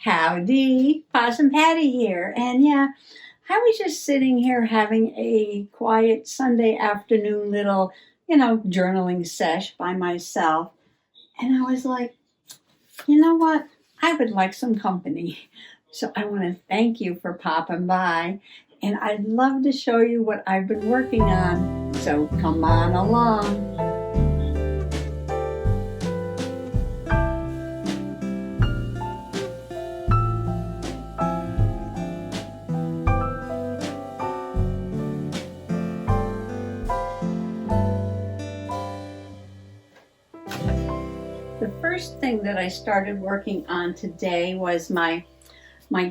Howdy, Possum Patty here. And yeah, I was just sitting here having a quiet Sunday afternoon little, journaling sesh by myself. And I was like, you know what? I would like some company. So I want to thank you for popping by. And I'd love to show you what I've been working on. So come on along. The first thing that I started working on today was my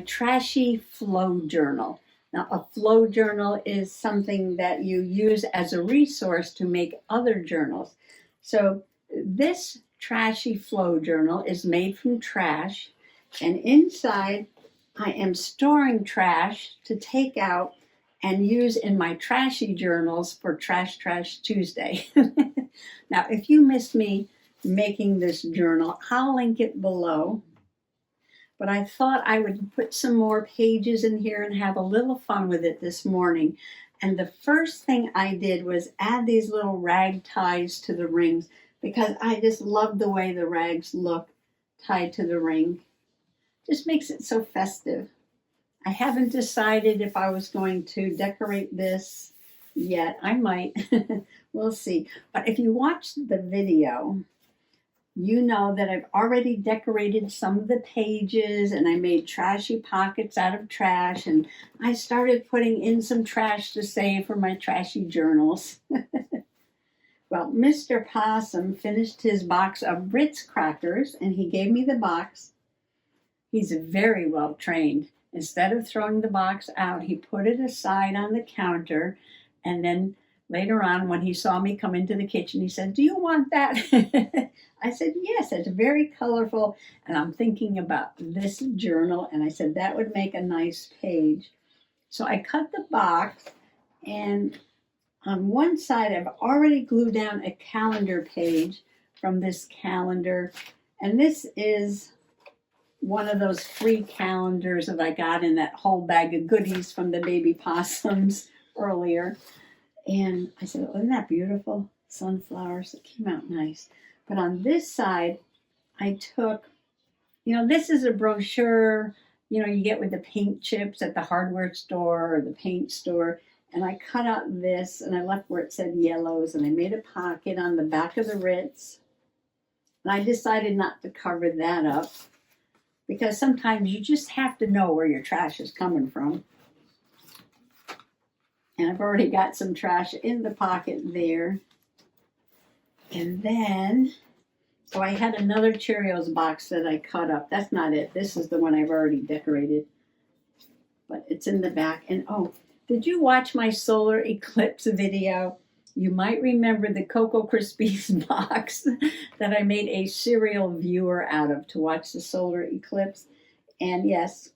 Trashy flow journal. Now, a flow journal is something that you use as a resource to make other journals. So this Trashy flow journal is made from trash, and inside I am storing trash to take out and use in my trashy journals for Trash Tuesday. Now, if you missed me making this journal, I'll link it below. But I thought I would put some more pages in here and have a little fun with it this morning. And the first thing I did was add these little rag ties to the rings because I just love the way the rags look tied to the ring. Just makes it so festive. I haven't decided if I was going to decorate this yet. I might. We'll see. But if you watch the video, you know that I've already decorated some of the pages and I made trashy pockets out of trash, and I started putting in some trash to save for my trashy journals. Well, Mr. Possum finished his box of Ritz crackers and he gave me the box. He's very well trained. Instead of throwing the box out, he put it aside on the counter, and then later on, when he saw me come into the kitchen, he said, "Do you want that?" I said, "Yes, it's very colorful, and I'm thinking about this journal." And I said, that would make a nice page. So I cut the box, and on one side, I've already glued down a calendar page from this calendar. And this is one of those free calendars that I got in that whole bag of goodies from the baby possums earlier. And I said, "Oh, isn't that beautiful? Sunflowers." It came out nice. But on this side, I took, this is a brochure, you get with the paint chips at the hardware store or the paint store. And I cut out this and I left where it said yellows, and I made a pocket on the back of the Ritz. And I decided not to cover that up because sometimes you just have to know where your trash is coming from. And I've already got some trash in the pocket there. And then, so I had another Cheerios box that I cut up. That's not it. This is the one I've already decorated. But it's in the back. And oh, did you watch my solar eclipse video? You might remember the Cocoa Krispies box that I made a serial viewer out of to watch the solar eclipse. And yes,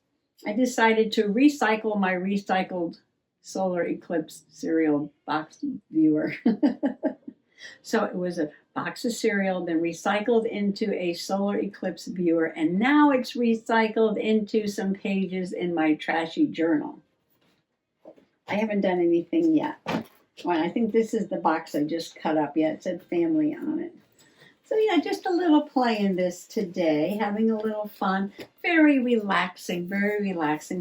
I decided to recycle my recycled solar eclipse cereal box viewer. So it was a box of cereal, then recycled into a solar eclipse viewer, and now it's recycled into some pages in my trashy journal. I haven't done anything yet. Well, I think this is the box I just cut up. Yeah, it said family on it. So yeah, just a little play in this today, having a little fun. Very relaxing,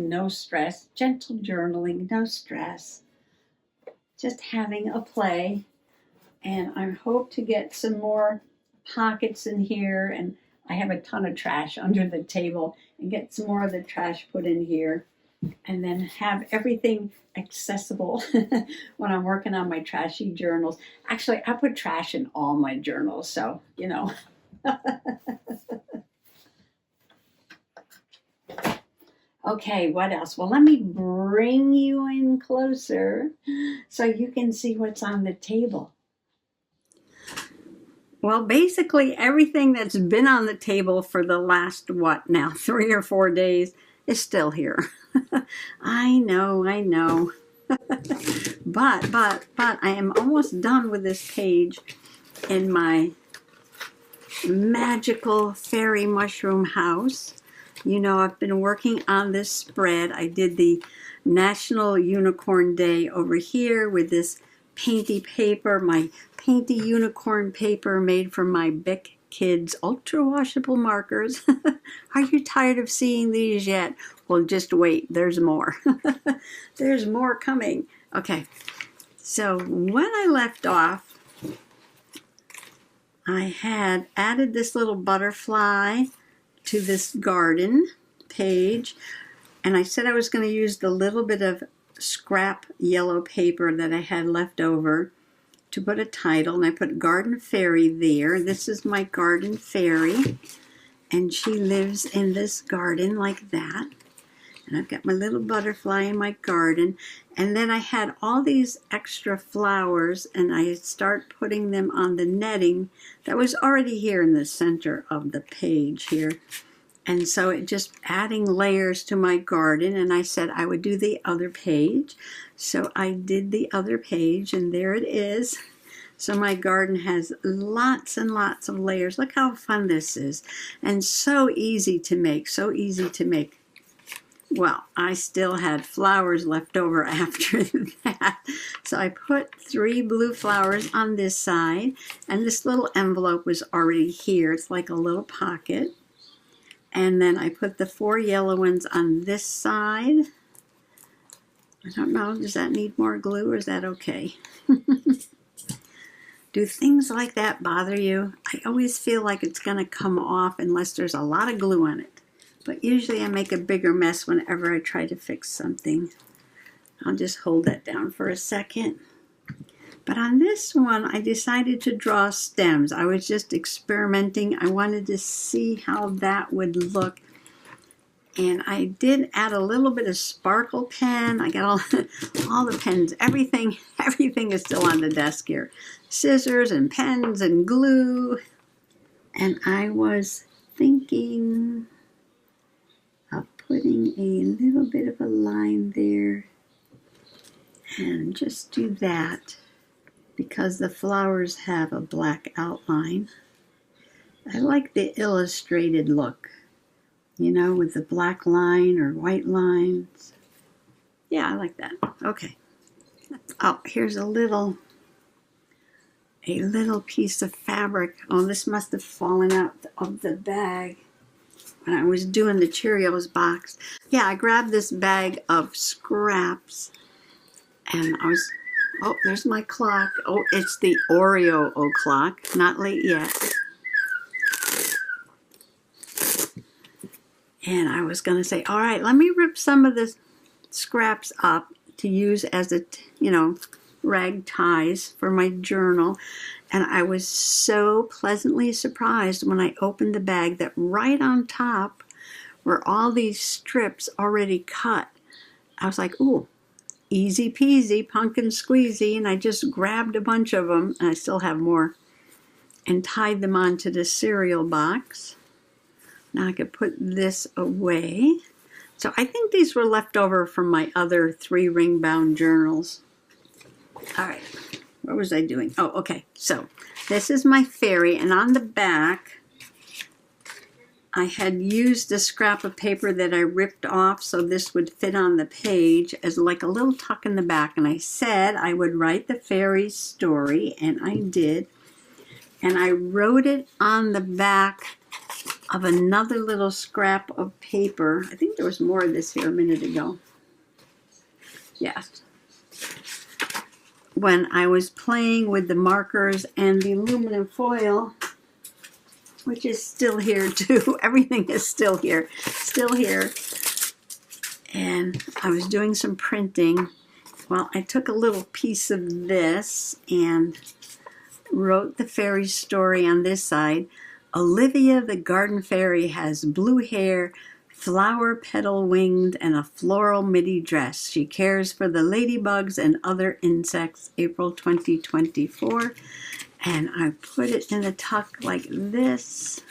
no stress. Gentle journaling, no stress. Just having a play. And I hope to get some more pockets in here. And I have a ton of trash under the table, and get some more of the trash put in here. And then have everything accessible when I'm working on my trashy journals. Actually, I put trash in all my journals, so, Okay, what else? Well, let me bring you in closer so you can see what's on the table. Well, basically everything that's been on the table for the last, 3 or 4 days is still here. I know. But I am almost done with this page in my magical fairy mushroom house. You know, I've been working on this spread. I did the National Unicorn Day over here with this painty paper, my painty unicorn paper made from my Bic Kids ultra washable markers. Are you tired of seeing these yet? Well, just wait, there's more. There's more coming. Okay, so when I left off, I had added this little butterfly to this garden page, and I said I was going to use the little bit of scrap yellow paper that I had left over to put a title, and I put Garden Fairy there. This is my garden fairy, and she lives in this garden like that. And I've got my little butterfly in my garden, and then I had all these extra flowers, and I start putting them on the netting that was already here in the center of the page here. And so it just adding layers to my garden, and I said I would do the other page. So I did the other page, and there it is. So my garden has lots and lots of layers. Look how fun this is. And so easy to make, so easy to make. Well, I still had flowers left over after that. So I put 3 blue flowers on this side, and this little envelope was already here. It's like a little pocket. And then I put the 4 yellow ones on this side. I don't know, does that need more glue or is that okay? Do things like that bother you? I always feel like it's going to come off unless there's a lot of glue on it. But usually I make a bigger mess whenever I try to fix something. I'll just hold that down for a second. But on this one, I decided to draw stems. I was just experimenting. I wanted to see how that would look. And I did add a little bit of sparkle pen. I got all the pens. Everything is still on the desk here. Scissors and pens and glue. And I was thinking of putting a little bit of a line there. And just do that, because the flowers have a black outline. I like the illustrated look, you know, with the black line or white lines. Yeah, I like that. Okay. Oh, here's a little piece of fabric. Oh, this must have fallen out of the bag when I was doing the Cheerios box. Yeah, I grabbed this bag of scraps, and I was... Oh, there's my clock. Oh, it's the Oreo o'clock. Not late yet. And I was going to say, all right, let me rip some of the scraps up to use as a, you know, rag ties for my journal. And I was so pleasantly surprised when I opened the bag that right on top were all these strips already cut. I was like, ooh. Easy peasy, pumpkin squeezy, and I just grabbed a bunch of them, and I still have more, and tied them onto the cereal box. Now I could put this away. So I think these were left over from my other 3 ring-bound journals. All right, what was I doing? Oh, okay, so this is my fairy, and on the back, I had used a scrap of paper that I ripped off so this would fit on the page as like a little tuck in the back. And I said I would write the fairy's story, and I did. And I wrote it on the back of another little scrap of paper. I think there was more of this here a minute ago. Yes. When I was playing with the markers and the aluminum foil, which is still here too. Everything is still here. And I was doing some printing. Well, I took a little piece of this and wrote the fairy story on this side. Olivia the garden fairy has blue hair, flower petal winged, and a floral midi dress. She cares for the ladybugs and other insects. April 2024. And I put it in a tuck like this.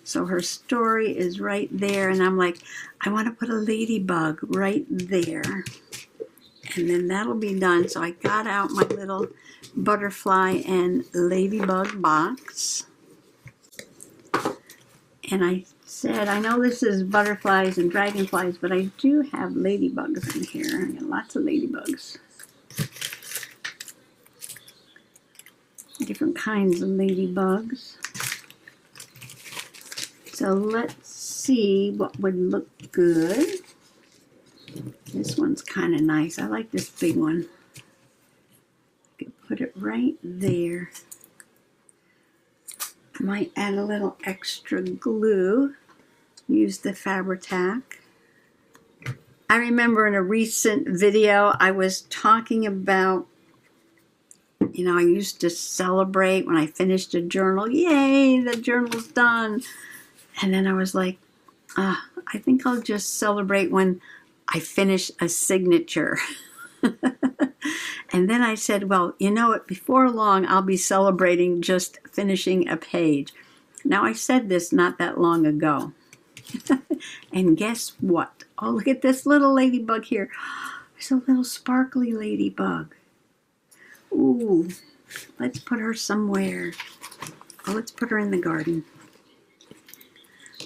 So her story is right there. And I'm like, I want to put a ladybug right there. And then that'll be done. So I got out my little butterfly and ladybug box. And I said, I know this is butterflies and dragonflies, but I do have ladybugs in here. I got lots of ladybugs. Different kinds of ladybugs. So let's see what would look good. This one's kind of nice. I like this big one. I could put it right there. Might add a little extra glue. Use the Fabri-Tac. I remember in a recent video I was talking about, you know, I used to celebrate when I finished a journal. Yay, the journal's done. And then I was like, I think I'll just celebrate when I finish a signature. And then I said, well, you know what, before long I'll be celebrating just finishing a page. Now I said this not that long ago. And guess what? Oh, look at this little ladybug here. There's a little sparkly ladybug. Ooh, let's put her somewhere. Oh, let's put her in the garden.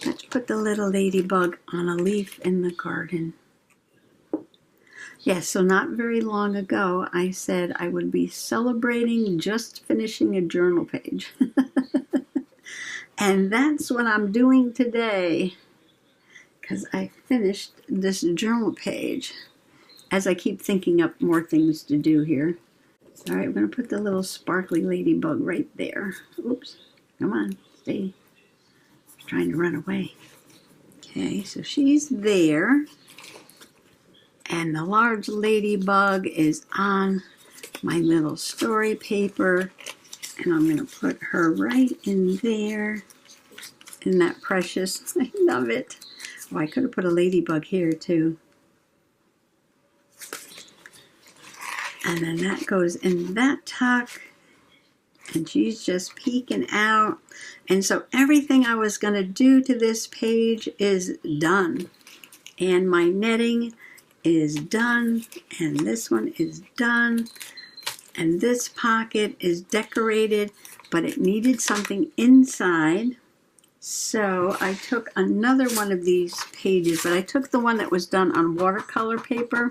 Let's put the little ladybug on a leaf in the garden. Yes, so not very long ago, I said I would be celebrating just finishing a journal page. And that's what I'm doing today, because I finished this journal page, as I keep thinking up more things to do here. All right, we're going to put the little sparkly ladybug right there. Oops, come on, stay. She's trying to run away. Okay, so she's there. And the large ladybug is on my little story paper. And I'm going to put her right in there. Isn't that precious? I love it. Oh, I could have put a ladybug here too. And then that goes in that tuck. And she's just peeking out. And so everything I was going to do to this page is done. And my netting is done, and this one is done, and this pocket is decorated, but it needed something inside, so I took another one of these pages, but I took the one that was done on watercolor paper.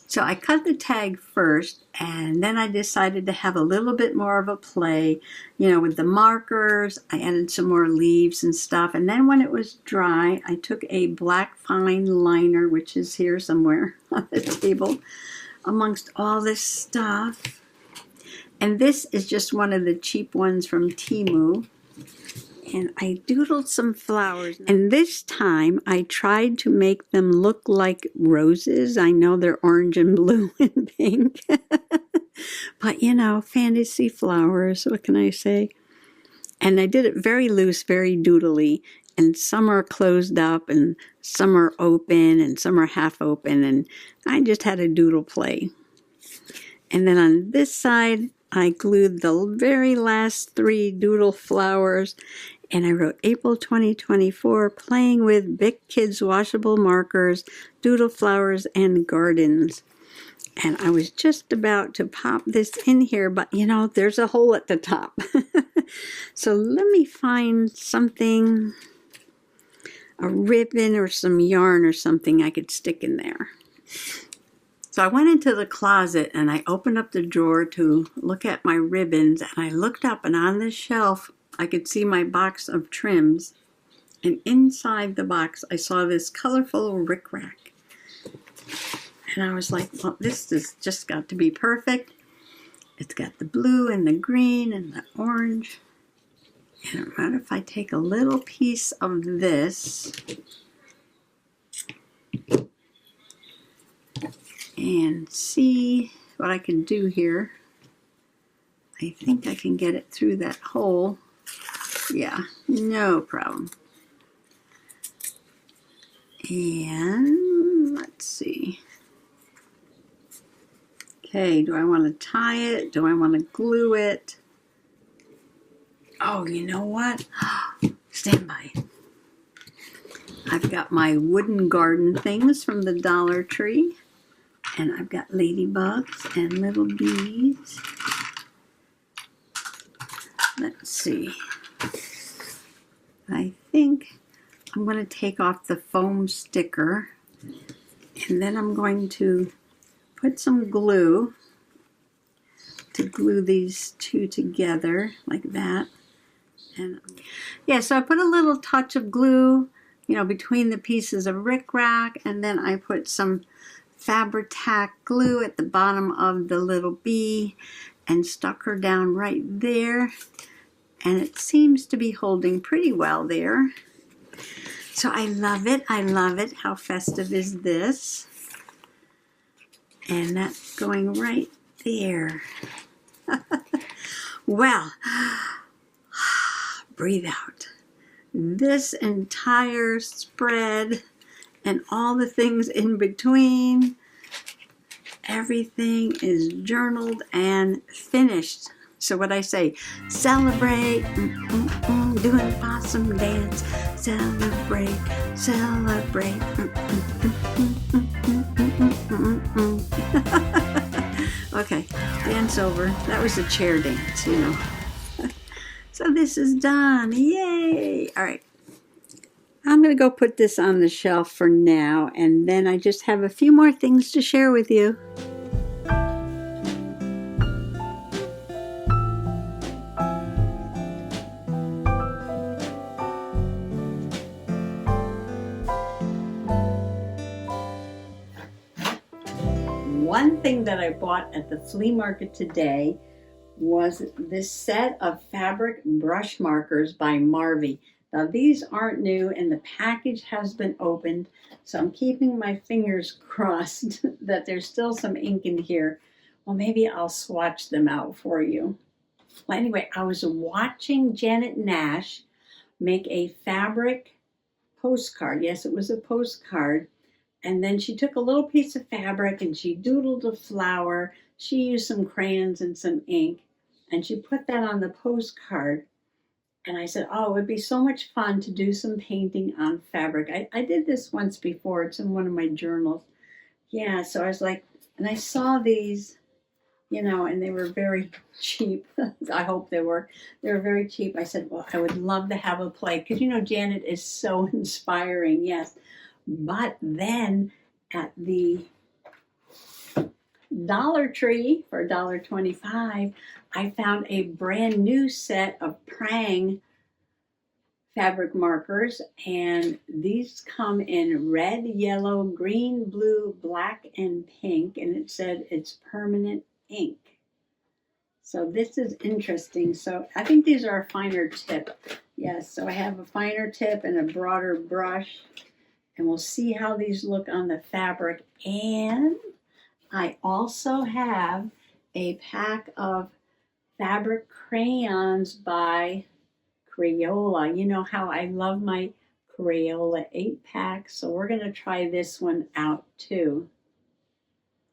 So I cut the tag first, and then I decided to have a little bit more of a play, you know, with the markers. I added some more leaves and stuff, and then when it was dry, I took a black fine liner, which is here somewhere on the table, amongst all this stuff. And this is just one of the cheap ones from Temu. And I doodled some flowers. And this time I tried to make them look like roses. I know they're orange and blue and pink. But you know, fantasy flowers, what can I say? And I did it very loose, very doodly. And some are closed up and some are open and some are half open. And I just had a doodle play. And then on this side, I glued the very last 3 doodle flowers, and I wrote April 2024, playing with Bic Kids washable markers, doodle flowers, and gardens. And I was just about to pop this in here, but you know, there's a hole at the top. So let me find something, a ribbon or some yarn or something I could stick in there. So I went into the closet and I opened up the drawer to look at my ribbons, and I looked up, and on the shelf I could see my box of trims, and inside the box I saw this colorful rickrack. And I was like, well, this has just got to be perfect. It's got the blue and the green and the orange. And what if I take a little piece of this and see what I can do here. I think I can get it through that hole. Yeah, no problem. And let's see. Okay, do I want to tie it? Do I want to glue it? Oh, you know what? Stand by. I've got my wooden garden things from the Dollar Tree. And I've got ladybugs and little bees. Let's see. I think I'm going to take off the foam sticker, and then I'm going to put some glue to glue these two together like that. And yeah, so I put a little touch of glue, you know, between the pieces of rickrack, and then I put some Fabri-Tac glue at the bottom of the little bee and stuck her down right there. And it seems to be holding pretty well there. So I love it. I love it. How festive is this? And that's going right there. Well, breathe out. This entire spread and all the things in between, everything is journaled and finished. So what I say, celebrate, doing possum dance, celebrate, celebrate. Okay, dance over. That was a chair dance, you know. So this is done. Yay! All right. I'm going to go put this on the shelf for now, and then I just have a few more things to share with you. One thing that I bought at the flea market today was this set of fabric brush markers by Marvy. Now these aren't new and the package has been opened, so I'm keeping my fingers crossed that there's still some ink in here. Well, maybe I'll swatch them out for you. Well, anyway, I was watching Janet Nash make a fabric postcard. Yes, it was a postcard. And then she took a little piece of fabric and she doodled a flower. She used some crayons and some ink, and she put that on the postcard. And I said, oh, it would be so much fun to do some painting on fabric. I did this once before. It's in one of my journals. Yeah, so I was like, and I saw these, you know, and they were very cheap. I hope they were. They were very cheap. I said, well, I would love to have a play. Because, you know, Janet is so inspiring, yes. But then at the Dollar Tree for $1.25, I found a brand new set of Prang fabric markers, and these come in red, yellow, green, blue, black, and pink, and it said it's permanent ink. So this is interesting. So I think these are a finer tip. Yes, so I have a finer tip and a broader brush. And we'll see how these look on the fabric. And I also have a pack of fabric crayons by Crayola. You know how I love my Crayola 8-pack. So we're going to try this one out too.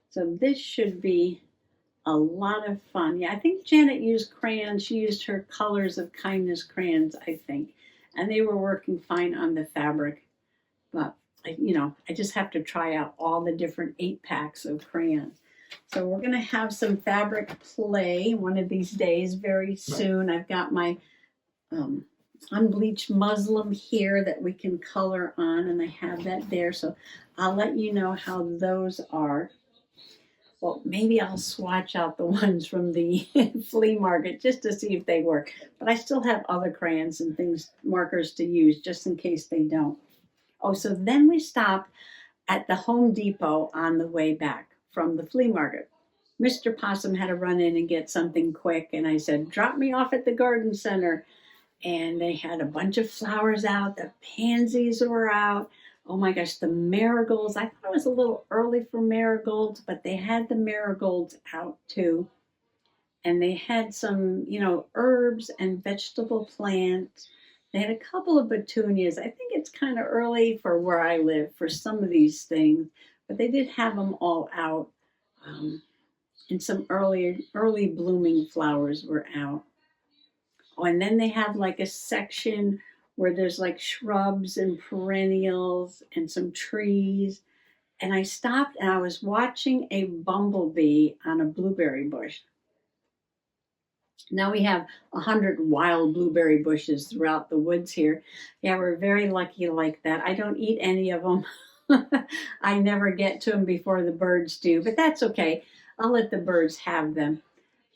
So this should be a lot of fun. Yeah, I think Janet used crayons. She used her Colors of Kindness crayons, I think. And they were working fine on the fabric. But, you know, I just have to try out all the different 8-packs of crayons. So we're going to have some fabric play one of these days very soon. I've got my unbleached muslin here that we can color on, and I have that there. So I'll let you know how those are. Well, maybe I'll swatch out the ones from the flea market just to see if they work. But I still have other crayons and things, markers to use just in case they don't. Oh, so then we stopped at the Home Depot on the way back from the flea market. Mr. Possum had to run in and get something quick, and I said, drop me off at the garden center. And they had a bunch of flowers out. The pansies were out. Oh my gosh, the marigolds. I thought it was a little early for marigolds, but they had the marigolds out too. And they had some, you know, herbs and vegetable plants. They had a couple of petunias. I think it's kind of early for where I live for some of these things, but they did have them all out. And some early blooming flowers were out. Oh, and then they have like a section where there's like shrubs and perennials and some trees. And I stopped and I was watching a bumblebee on a blueberry bush. Now we have 100 wild blueberry bushes throughout the woods here. Yeah, we're very lucky like that. I don't eat any of them. I never get to them before the birds do, but that's okay. I'll let the birds have them.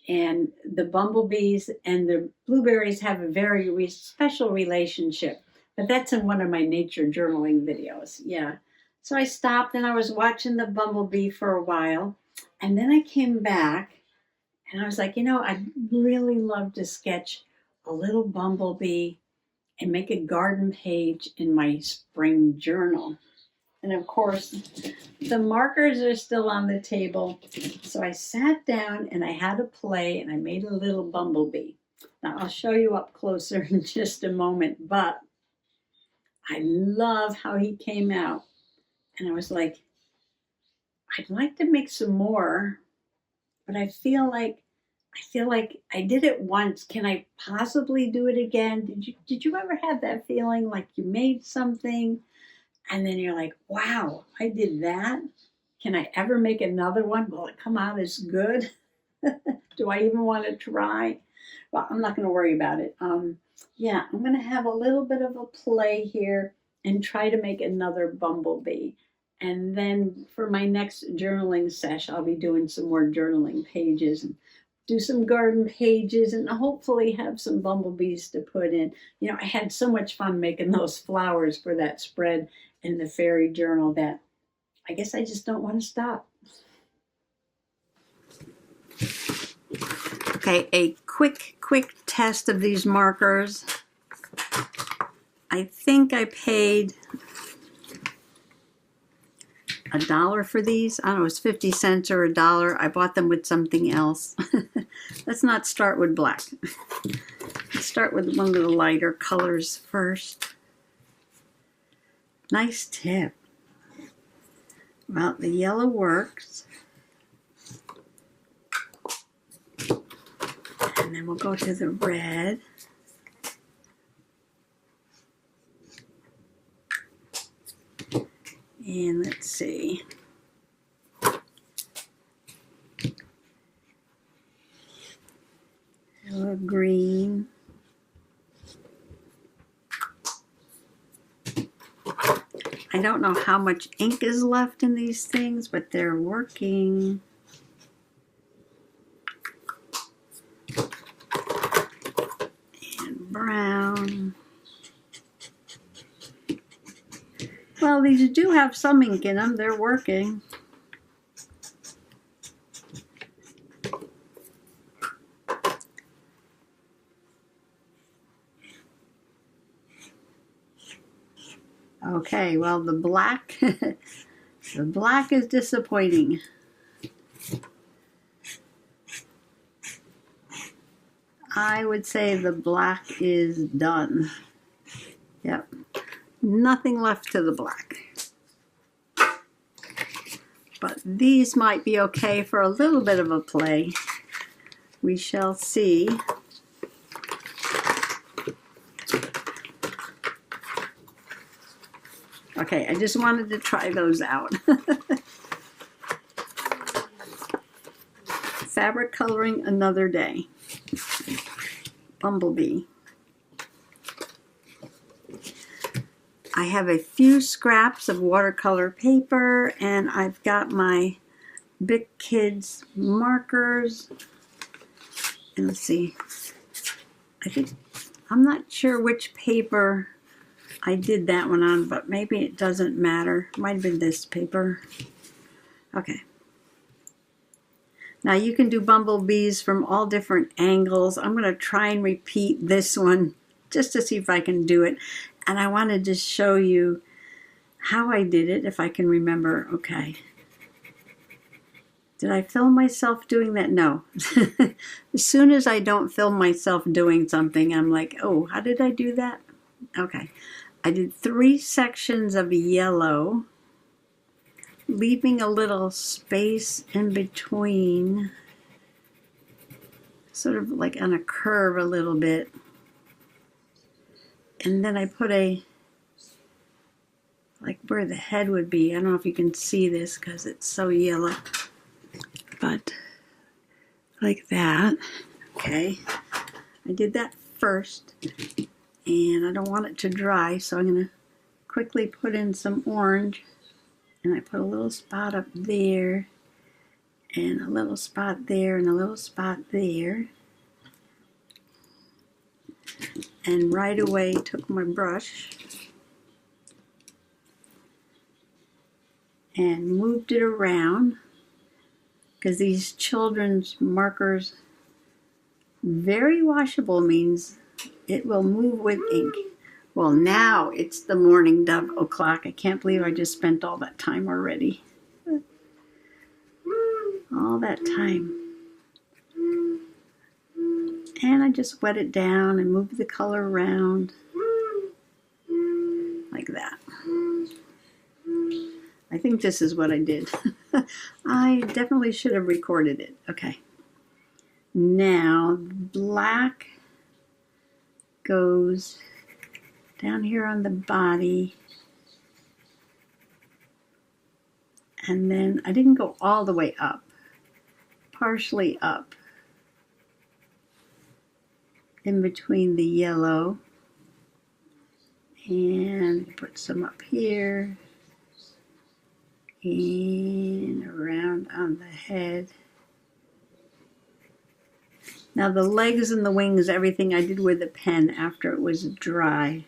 And the bumblebees and the blueberries have a very special relationship. But that's in one of my nature journaling videos. Yeah. So I stopped and I was watching the bumblebee for a while. And then I came back and I was like, I'd really love to sketch a little bumblebee and make a garden page in my spring journal. And of course, the markers are still on the table. So I sat down and I had a play and I made a little bumblebee. Now I'll show you up closer in just a moment, but I love how he came out. And I was like, I'd like to make some more, but I feel like I did it once. Can I possibly do it again? Did you ever have that feeling like you made something and then you're like, wow, I did that? Can I ever make another one? Will it come out as good? Do I even want to try? Well, I'm not going to worry about it. Yeah, I'm going to have a little bit of a play here and try to make another bumblebee. And then for my next journaling sesh, I'll be doing some more journaling pages and do some garden pages and hopefully have some bumblebees to put in. I had so much fun making those flowers for that spread in the fairy journal that I guess I just don't want to stop. Okay, a quick test of these markers. I think I paid $1 for these. I don't know, it was 50 cents or $1. I bought them with something else. Let's not start with black. Let's start with one of the lighter colors first. Nice tip. Well, the yellow works. And then we'll go to the red. And let's see. A little green. I don't know how much ink is left in these things, but they're working. And brown. Well, these do have some ink in them. They're working. Okay, well, the black, the black is disappointing. I would say the black is done. Yep, nothing left to the black. But these might be okay for a little bit of a play. We shall see. Okay, I just wanted to try those out. Fabric coloring another day. Bumblebee. I have a few scraps of watercolor paper and I've got my Bic Kids markers. And let's see. I'm not sure which paper I did that one on, but maybe it doesn't matter. Might have been this paper. Okay. Now you can do bumblebees from all different angles. I'm going to try and repeat this one just to see if I can do it. And I want to just show you how I did it, if I can remember. Okay. Did I film myself doing that? No. As soon as I don't film myself doing something, I'm like, oh, how did I do that? Okay. I did 3 sections of yellow, leaving a little space in between, sort of like on a curve a little bit. And then I put like where the head would be. I don't know if you can see this because it's so yellow. But like that. Okay. I did that first, and I don't want it to dry, so I'm going to quickly put in some orange, and I put a little spot up there, and a little spot there, and a little spot there. And right away took my brush and moved it around, because these children's markers, very washable, means it will move with ink. Well, now it's the morning dove o'clock. I can't believe I just spent all that time already. All that time. And I just wet it down and move the color around like that. I think this is what I did. I definitely should have recorded it. Okay. Now, black goes down here on the body. And then I didn't go all the way up, partially up, in between the yellow. And put some up here. And around on the head. Now the legs and the wings, everything I did with a pen after it was dry.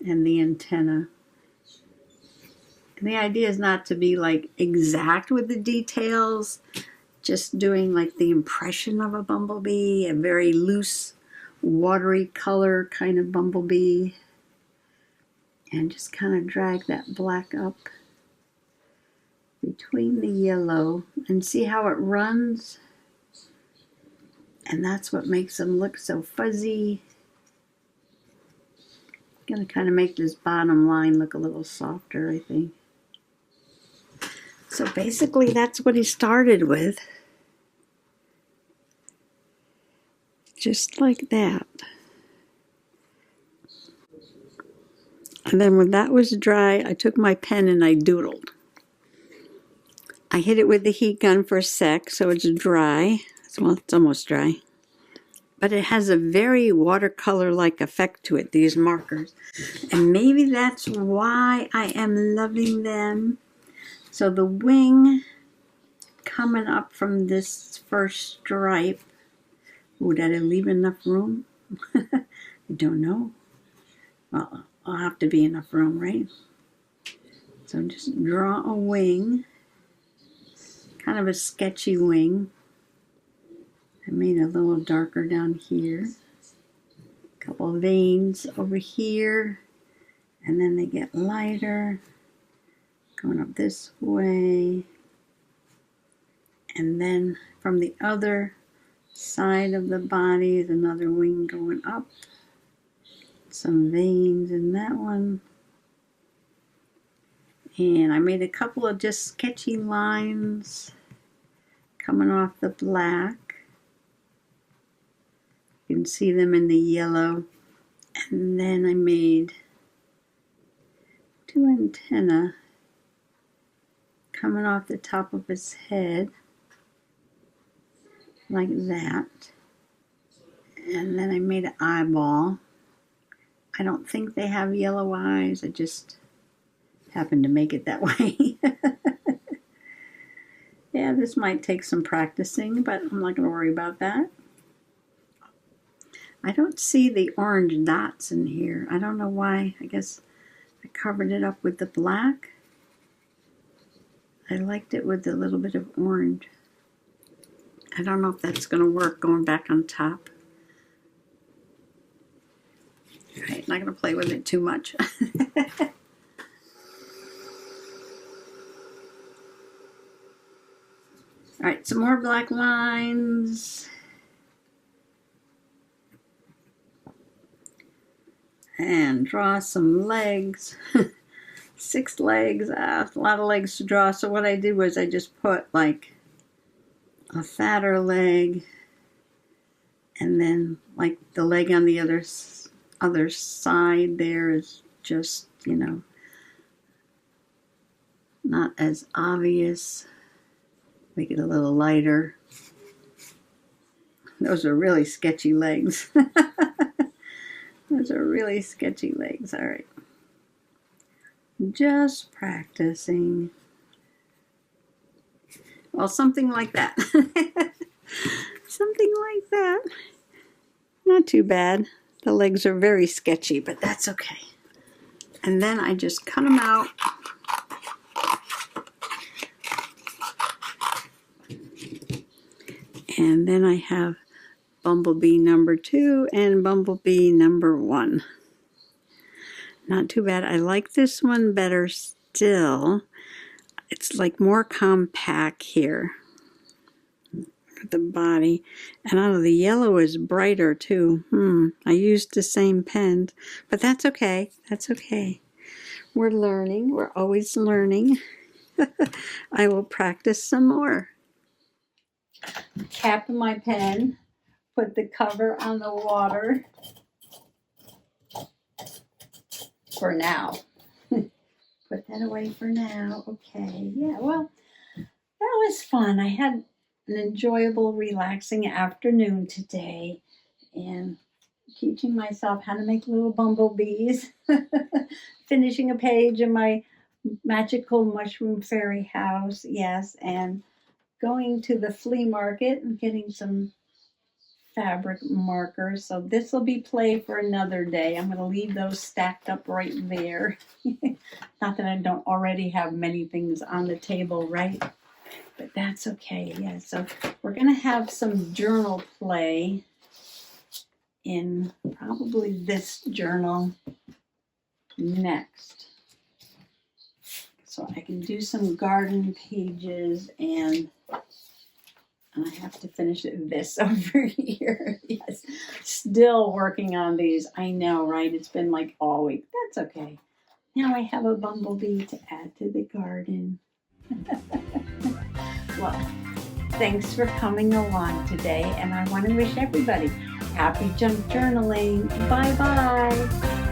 And the antenna. And the idea is not to be like exact with the details, just doing like the impression of a bumblebee, a very loose, watery color kind of bumblebee. And just kind of drag that black up between the yellow, and see how it runs, and that's what makes them look so fuzzy. Gonna kind of make this bottom line look a little softer, I think. So basically that's what he started with, just like that. And then when that was dry, I took my pen and I doodled. I hit it with the heat gun for a sec, so it's dry. Well, it's almost dry. But it has a very watercolor-like effect to it, these markers. And maybe that's why I am loving them. So the wing coming up from this first stripe. Ooh, did I leave enough room? I don't know. Well, I'll have to be enough room, right? So just draw a wing. Kind of a sketchy wing. I made it a little darker down here. A couple of veins over here. And then they get lighter. Going up this way. And then from the other side of the body is another wing going up. Some veins in that one. And I made a couple of just sketchy lines coming off the black. You can see them in the yellow. And then I made two antennae coming off the top of his head, like that. And then I made an eyeball. I don't think they have yellow eyes. I just happened to make it that way. Yeah, this might take some practicing, but I'm not going to worry about that. I don't see the orange dots in here. I don't know why. I guess I covered it up with the black. I liked it with a little bit of orange. I don't know if that's going to work going back on top. All right, not going to play with it too much. All right, some more black lines. And draw some legs. 6 legs, a lot of legs to draw. So what I did was I just put like a fatter leg, and then like the leg on the other side there is just, you know, not as obvious. Make it a little lighter. Those are really sketchy legs. Those are really sketchy legs. All right. Just practicing. Well, something like that. Something like that. Not too bad. The legs are very sketchy, but that's okay. And then I just cut them out. And then I have bumblebee number 2 and bumblebee number 1. Not too bad. I like this one better still. It's like more compact here. The body. And oh, the yellow is brighter too. I used the same pen, but that's okay. That's okay. We're learning. We're always learning. I will practice some more. Cap my pen, put the cover on the water for now. Put that away for now. Okay, yeah, well, that was fun. I had an enjoyable, relaxing afternoon today and teaching myself how to make little bumblebees, finishing a page in my magical mushroom fairy house, yes, and going to the flea market and getting some fabric markers. So this will be play for another day. I'm going to leave those stacked up right there. Not that I don't already have many things on the table, right? But that's okay. Yeah, so we're going to have some journal play in probably this journal next. So I can do some garden pages, and I have to finish this over here. Yes, still working on these. I know, right? It's been like all week. That's okay. Now I have a bumblebee to add to the garden. Well, thanks for coming along today, and I want to wish everybody happy junk journaling. Bye-bye.